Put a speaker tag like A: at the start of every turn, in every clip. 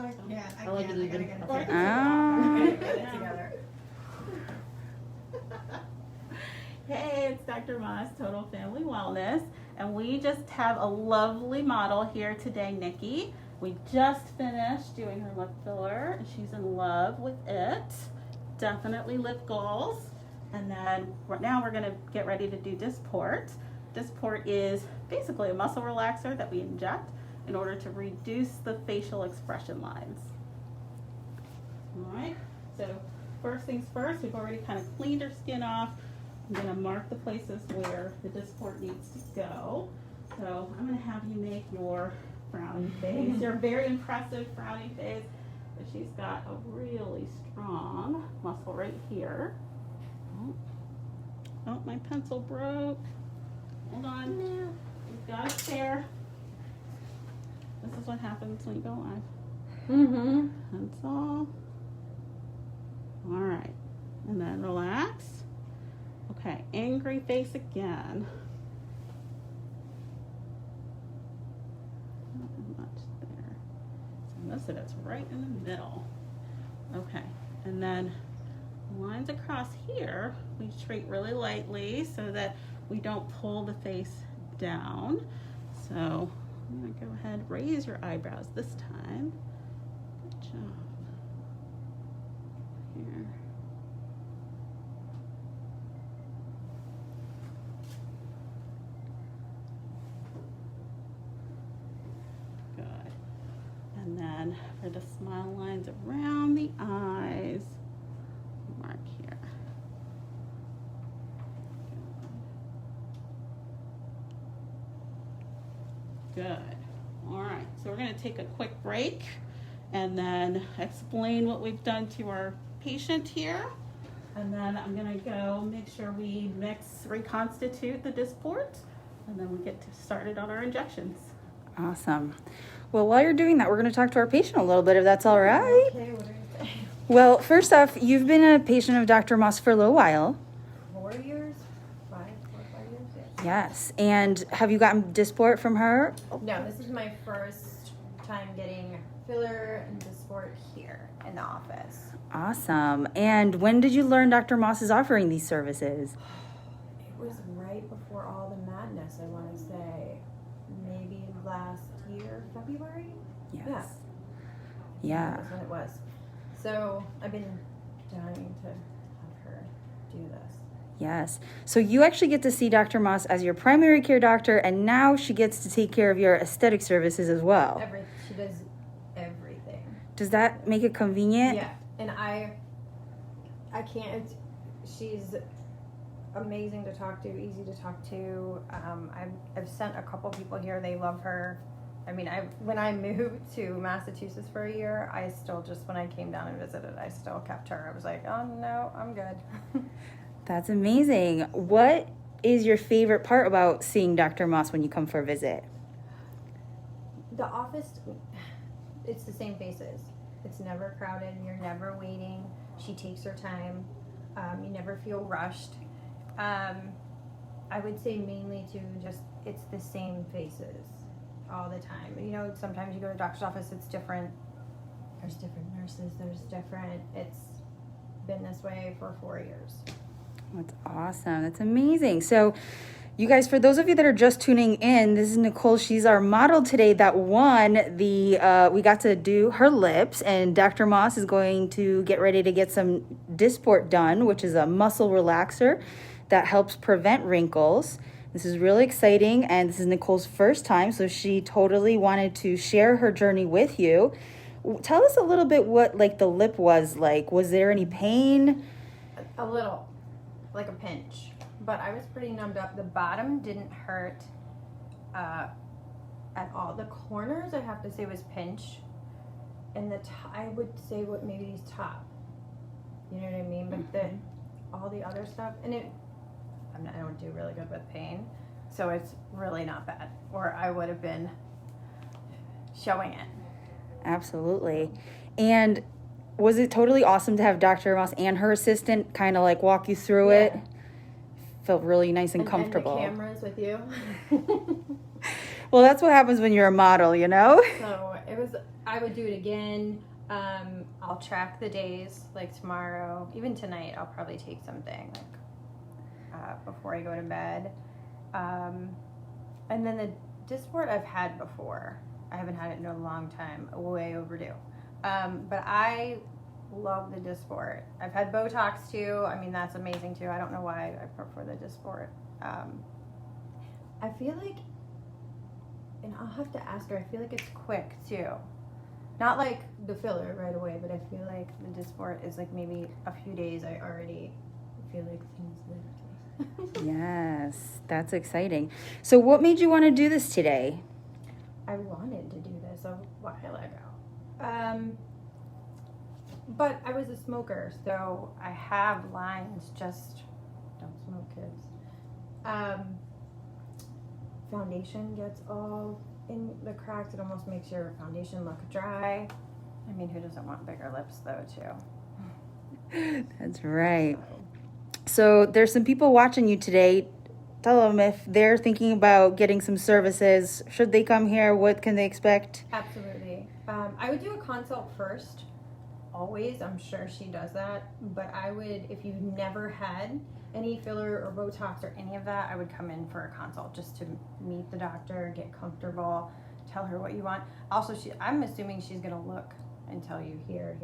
A: I like it even.
B: Get it together. Hey, it's Dr. Moss, Total Family Wellness, and we just have a lovely model here today, Nikki. We just finished doing her lip filler, and she's in love with it. Definitely lip goals. And then right now we're gonna get ready to do Dysport. Dysport is basically a muscle relaxer that we inject in order to reduce the facial expression lines. All right, so first things first, we've already kind of cleaned her skin off. I'm gonna mark the places where the Dysport needs to go. So I'm gonna have you make your frowny face, your very impressive frowny face. But she's got a really strong muscle right here. Oh, my pencil broke. Hold on. No. We've got a spare. This is what happens when you go live. That's all. All right. And then relax. Okay, angry face again. Not much there. So most of it's right in the middle. Okay, and then lines across here, we treat really lightly so that we don't pull the face down. So I'm gonna go ahead, raise your eyebrows this time. Good job. Here. Good. And then for the smile lines around the eyes, mark here. Good. All right, so we're going to take a quick break and then explain what we've done to our patient here. And then I'm going to go make sure we reconstitute the Dysport, and then we get started on our injections.
C: Awesome. Well, while you're doing that, we're going to talk to our patient a little bit, if that's all right.
A: Okay, what are you saying?
C: Well, first off, you've been a patient of Dr. Moss for a little while.
A: 4 years? 4 or 5 years? Yeah.
C: Yes. And have you gotten Dysport from her?
A: No, this is my first time getting filler and Dysport here in the office.
C: Awesome. And when did you learn Dr. Moss is offering these services?
A: It was right before all the madness, I want to say. Maybe last year, February?
C: Yes. Yeah.
A: That's when it was. So I've been dying to have her do this.
C: Yes. So you actually get to see Dr. Moss as your primary care doctor, and now she gets to take care of your aesthetic services as well.
A: She does everything.
C: Does that make it convenient?
A: Yeah. And I can't, she's amazing to talk to, easy to talk to. I've sent a couple people here, they love her. I mean, when I moved to Massachusetts for a year, I still just, when I came down and visited, I still kept her. I was like, oh no, I'm good.
C: That's amazing. What is your favorite part about seeing Dr. Moss when you come for a visit?
A: The office, it's the same faces. It's never crowded. You're never waiting. She takes her time. You never feel rushed. I would say mainly to just, it's the same faces all the time. You know, sometimes you go to a doctor's office, it's different. There's different nurses. It's been this way for 4 years.
C: That's awesome. That's amazing. So you guys, for those of you that are just tuning in, this is Nicole. She's our model today that won we got to do her lips, and Dr. Moss is going to get ready to get some Dysport done, which is a muscle relaxer that helps prevent wrinkles. This is really exciting, and this is Nicole's first time, so she totally wanted to share her journey with you. Tell us a little bit what the lip was like. Was there any pain?
A: A little, like a pinch. But I was pretty numbed up. The bottom didn't hurt at all. The corners, I have to say, was pinch. And I would say what maybe these top. You know what I mean? But all the other stuff, and I don't do really good with pain, so it's really not bad. Or I would have been showing it.
C: Absolutely. And was it totally awesome to have Dr. Moss and her assistant kind of walk you through it? Felt really nice and comfortable.
A: And the cameras with you.
C: Well, that's what happens when you're a model, you know?
A: So it I would do it again. I'll track the days, like tomorrow, even tonight. I'll probably take something like before I go to bed. And then the Dysport I've had before. I haven't had it in a long time. Way overdue. But I love the Dysport. I've had Botox too. I mean, that's amazing too. I don't know why I prefer the Dysport. I feel like, and I'll have to ask her, I feel like it's quick too. Not like the filler right away, but I feel like the Dysport is like maybe a few days I already feel like things lift.
C: Yes, that's exciting. So what made you want to do this today?
A: I wanted to do this a while ago. But I was a smoker, so I have lines, just don't smoke, kids. Foundation gets all in the cracks. It almost makes your foundation look dry. I mean, who doesn't want bigger lips though, too?
C: That's right. So there's some people watching you today. Tell them if they're thinking about getting some services, should they come here? What can they expect?
A: Absolutely. I would do a consult first. Always. I'm sure she does that. But I would, if you've never had any filler or Botox or any of that, I would come in for a consult just to meet the doctor, get comfortable, tell her what you want. Also, I'm assuming she's going to look and tell you here.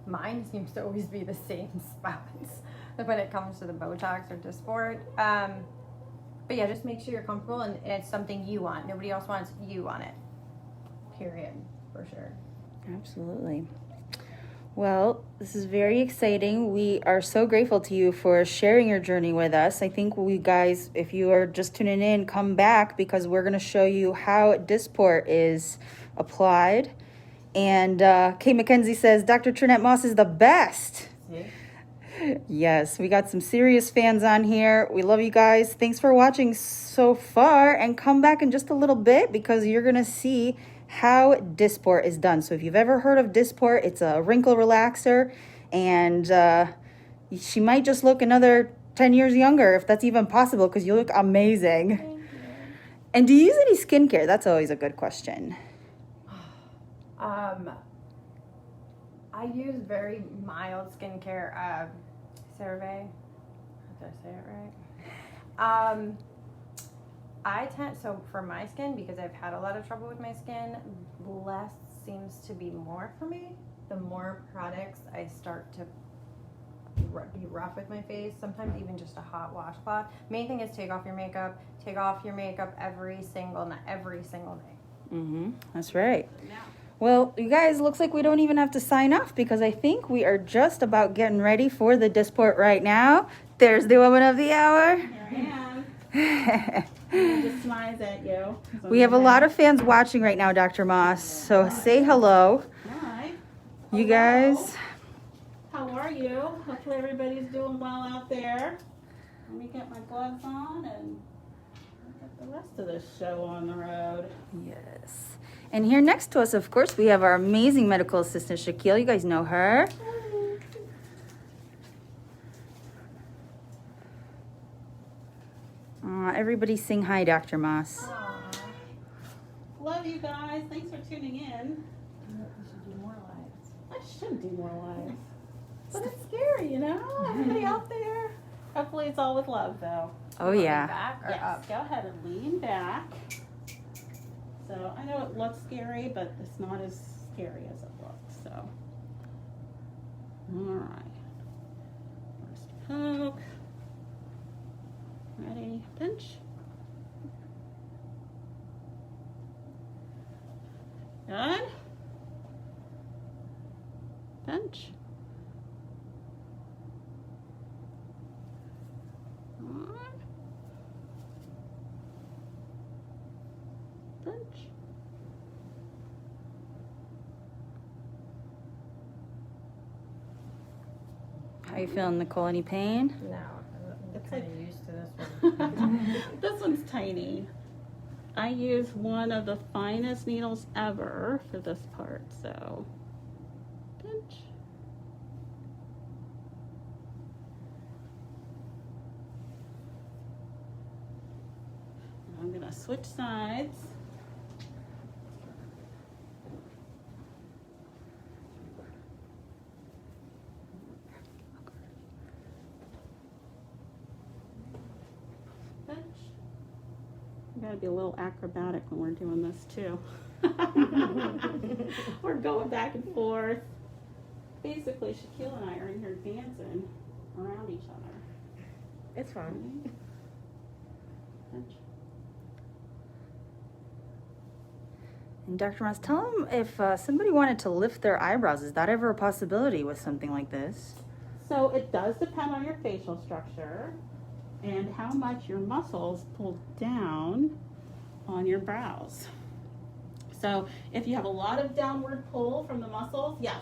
A: Mine seems to always be the same spots when it comes to the Botox or Dysport. But yeah, just make sure you're comfortable and it's something you want. Nobody else wants, you want it. Period. For sure.
C: Absolutely. Well, this is very exciting. We are so grateful to you for sharing your journey with us. I think we guys, if you are just tuning in, come back because we're going to show you how Dysport is applied. And Kate McKenzie says, Dr. Trinette Moss is the best.
A: See?
C: Yes, we got some serious fans on here. We love you guys. Thanks for watching so far. And come back in just a little bit because you're going to see how Dysport is done. So if you've ever heard of Dysport, it's a wrinkle relaxer. And she might just look another 10 years younger, if that's even possible, because you look amazing.
A: Thank you.
C: And do you use any skincare? That's always a good question.
A: I use very mild skincare. CeraVe. Did I say it right? I tend, so for my skin, because I've had a lot of trouble with my skin, less seems to be more for me. The more products I start to be rough with my face, sometimes even just a hot washcloth. Main thing is take off your makeup. Take off your makeup every single day.
C: Mm-hmm. That's right. Well, you guys, looks like we don't even have to sign off because I think we are just about getting ready for the Dysport right now. There's the woman of the hour.
B: Here I am. I just smiles at you.
C: We have a lot of fans watching right now, Dr. Moss. So say hello.
B: Hi.
C: You
B: Hello.
C: guys.
B: How are you? Hopefully everybody's doing well out there. Let me get my gloves on and get the rest of this show on the road.
C: Yes. And here next to us, of course, we have our amazing medical assistant, Shaquille. You guys know her. Everybody sing hi, Dr. Moss.
B: Aww. Love you guys. Thanks for tuning in.
A: We should do more lives.
B: I should do more lives. But it's scary, you know? Everybody out there. Hopefully it's all with love, though.
C: Oh, yeah.
A: Back or
B: Yes,
A: up?
B: go ahead and lean back. So I know it looks scary, but it's not as scary as it looks, so. All right. First poke. Ready, pinch. Good. Pinch. Good. Pinch.
C: How you feeling, Nicole? Any pain?
A: No, I'm
B: It's
A: kind
B: like-
A: of used to this one.
B: This one's tiny. I use one of the finest needles ever for this part, so pinch. I'm gonna switch sides. to be a little acrobatic when we're doing this too. We're going back and forth. Basically, Shaquille and I are in here dancing around each other.
D: It's fun.
C: And Dr. Moss, tell them if somebody wanted to lift their eyebrows, is that ever a possibility with something like this?
B: So it does depend on your facial structure and how much your muscles pull down on your brows. So if you have a lot of downward pull from the muscles, yes,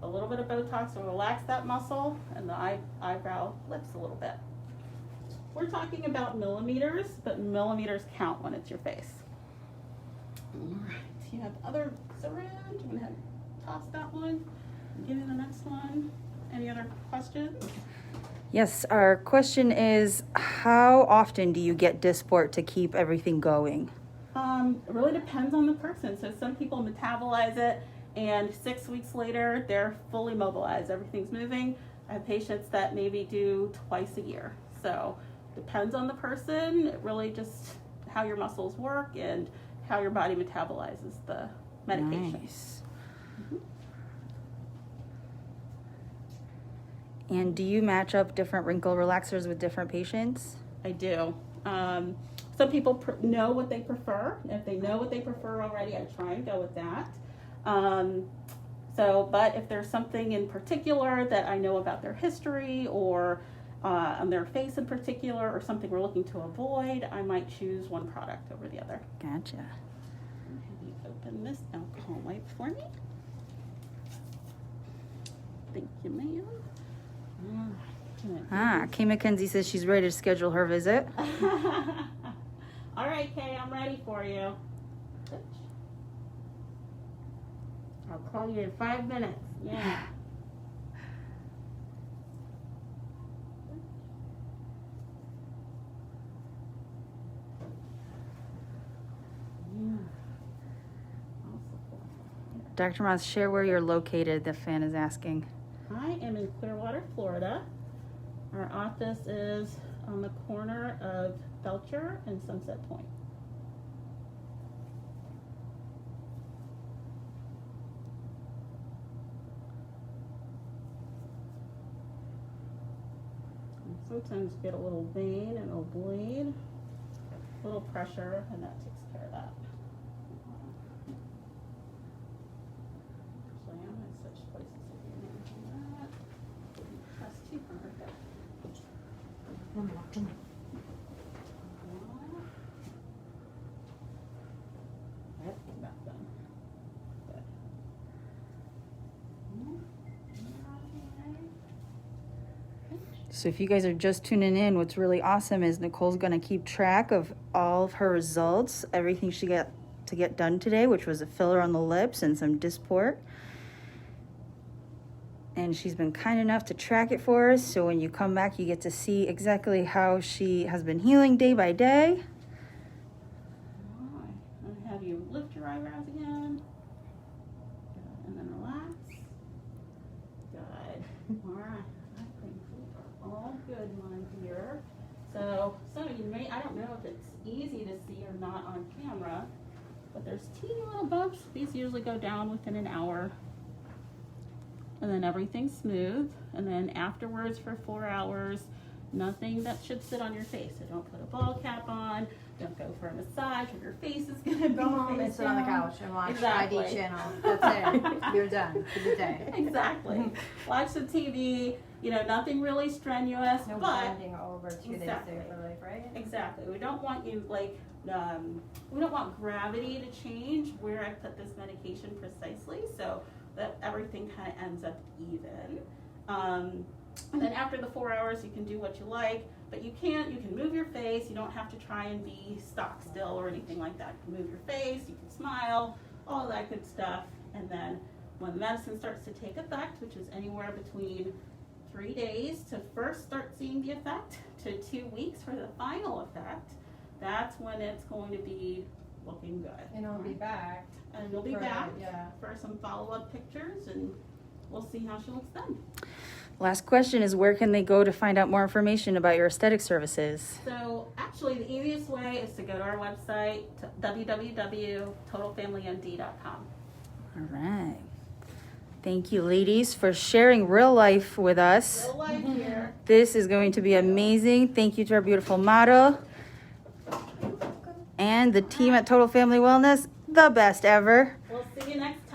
B: a little bit of Botox will relax that muscle and the eyebrow lifts a little bit. We're talking about millimeters, but millimeters count when it's your face. All right, you have other syringe. I'm gonna have toss that one. Give you the next one. Any other questions?
C: Yes, our question is, how often do you get Dysport to keep everything going?
B: It really depends on the person. So some people metabolize it and 6 weeks later they're fully mobilized. Everything's moving. I have patients that maybe do twice a year. So depends on the person. It really just how your muscles work and how your body metabolizes the medication.
C: Nice. And do you match up different wrinkle relaxers with different patients?
B: I do. Some people know what they prefer. If they know what they prefer already, I try and go with that. But if there's something in particular that I know about their history or on their face in particular or something we're looking to avoid, I might choose one product over the other.
C: Gotcha.
B: Have you open this alcohol wipe for me? Thank you, ma'am.
C: Kay McKenzie says she's ready to schedule her visit.
B: All right, Kay, I'm ready for you.
D: I'll call you in 5 minutes.
B: Yeah.
C: Dr. Moss, share where you're located, the fan is asking.
B: I am in Clearwater, Florida. Our office is on the corner of Belcher and Sunset Point. And sometimes you get a little vein and it'll bleed, a little pressure, and that takes care of that. Actually, I'm going to switch places with you on that. That's too hard.
D: Come on.
B: That's about done. Good.
C: So if you guys are just tuning in, what's really awesome is Nicole's going to keep track of all of her results, everything she got to get done today, which was a filler on the lips and some Dysport. And she's been kind enough to track it for us, so when you come back, you get to see exactly how she has been healing day by day.
B: All right. I'm going to have you lift your eyebrows again. Good. And then relax. Good. All right. I think we are all good, my dear. So some of you may, I don't know if it's easy to see or not on camera, but there's teeny little bumps. These usually go down within an hour. And then everything's smooth. And then afterwards for 4 hours, nothing that should sit on your face. So don't put a ball cap on. Don't go for a massage or your face is going to be
A: Go home and
B: face
A: sit on the
B: down.
A: couch and watch
B: Exactly.
A: ID channel. That's it. You're done for the day.
B: Exactly. Watch some TV. You know, nothing really strenuous,
A: No
B: but
A: bending over 2 days
B: Exactly.
A: for life, right?
B: exactly. We don't want you we don't want gravity to change where I put this medication precisely, so that everything kind of ends up even. And then after the 4 hours, you can do what you like, but you can move your face. You don't have to try and be stock still or anything like that. You can move your face, you can smile, all that good stuff. And then when the medicine starts to take effect, which is anywhere between 3 days to first start seeing the effect to 2 weeks for the final effect, that's when it's going to be looking good.
A: And I'll be back.
B: And you'll be
A: for-
B: back
A: Yeah.
B: for some follow-up pictures, and we'll see how she looks then.
C: Last question is, where can they go to find out more information about your aesthetic services?
B: So actually the easiest way is to go to our website, www.totalfamilymd.com.
C: All right. Thank you, ladies, for sharing real life with us.
B: Real life here.
C: This is going to be amazing. Thank you to our beautiful model and the team at Total Family Wellness, the best ever.
B: We'll see you next